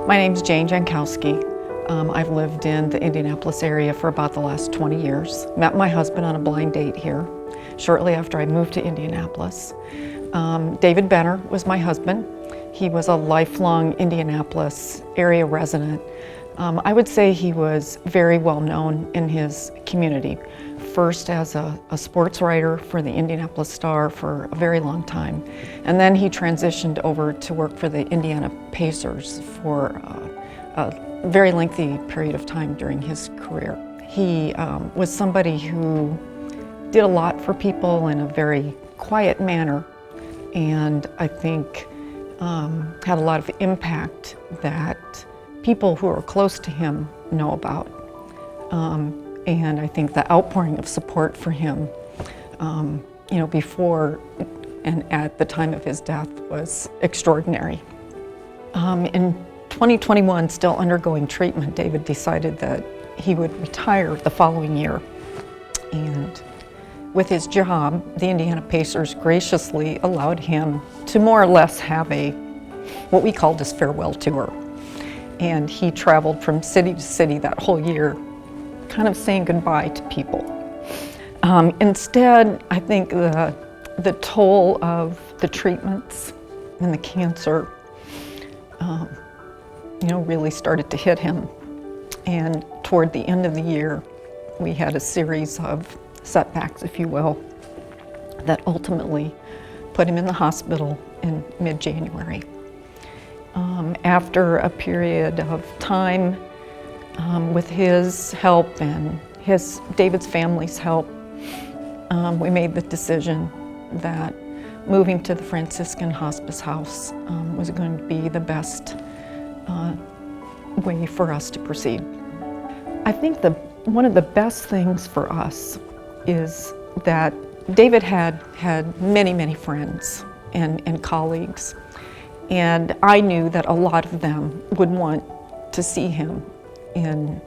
My name's Jane Jankowski. I've lived in the Indianapolis area for about the last 20 years. Met my husband on a blind date here shortly after I moved to Indianapolis. David Benner was my husband. He was a lifelong Indianapolis area resident. I would say he was very well known in his community. First as a sports writer for the Indianapolis Star for a very long time. And then he transitioned over to work for the Indiana Pacers for a very lengthy period of time during his career. He was somebody who did a lot for people in a very quiet manner, and I think had a lot of impact that people who are close to him know about. And I think the outpouring of support for him, before and at the time of his death was extraordinary. In 2021, still undergoing treatment, David decided that he would retire the following year. And with his job, the Indiana Pacers graciously allowed him to more or less have what we called his farewell tour. And he traveled from city to city that whole year, kind of saying goodbye to people. Instead, I think the toll of the treatments and the cancer, really started to hit him. And toward the end of the year, we had a series of setbacks, if you will, that ultimately put him in the hospital in mid-January. After a period of time, with his help and David's family's help, we made the decision that moving to the Franciscan Hospice House was going to be the best way for us to proceed. I think one of the best things for us is that David had many, many friends and colleagues, and I knew that a lot of them would want to see him in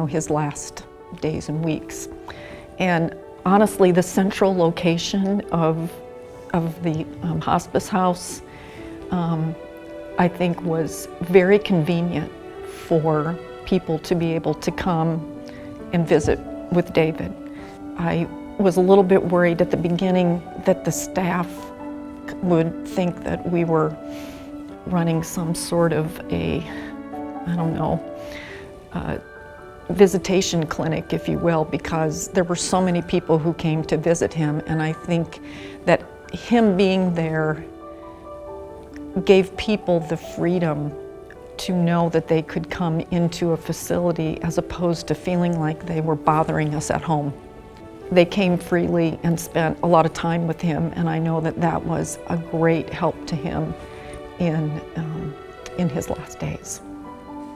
his last days and weeks. And honestly, the central location of the hospice house, I think, was very convenient for people to be able to come and visit with David. I was a little bit worried at the beginning that the staff would think that we were running some sort of visitation clinic, if you will, because there were so many people who came to visit him, and I think that him being there gave people the freedom to know that they could come into a facility as opposed to feeling like they were bothering us at home. They came freely and spent a lot of time with him, and I know that was a great help to him in his last days.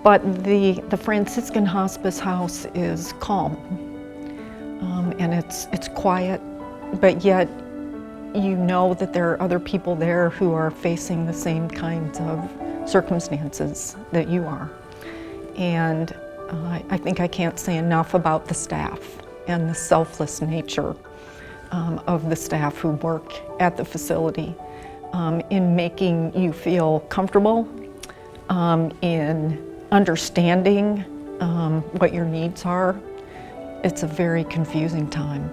But the Franciscan Hospice House is calm, and it's quiet, but yet you know that there are other people there who are facing the same kinds of circumstances that you are. And I think I can't say enough about the staff and the selfless nature of the staff who work at the facility in making you feel comfortable, in understanding what your needs are. It's a very confusing time,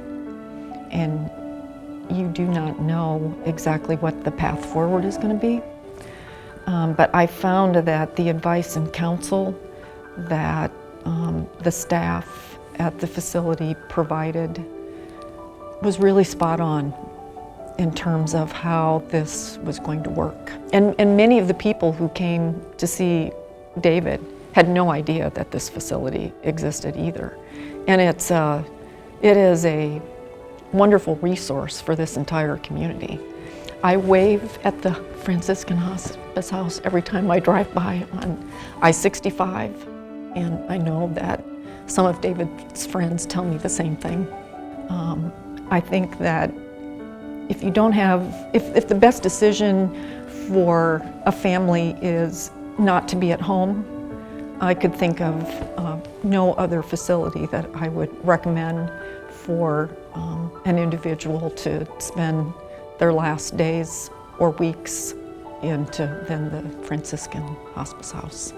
and you do not know exactly what the path forward is going to be. But I found that the advice and counsel that the staff at the facility provided was really spot on in terms of how this was going to work. And many of the people who came to see David had no idea that this facility existed either. And it is a wonderful resource for this entire community. I wave at the Franciscan Hospice House every time I drive by on I-65, and I know that some of David's friends tell me the same thing. I think that if the best decision for a family is not to be at home, I could think of no other facility that I would recommend for an individual to spend their last days or weeks than the Franciscan Hospice House.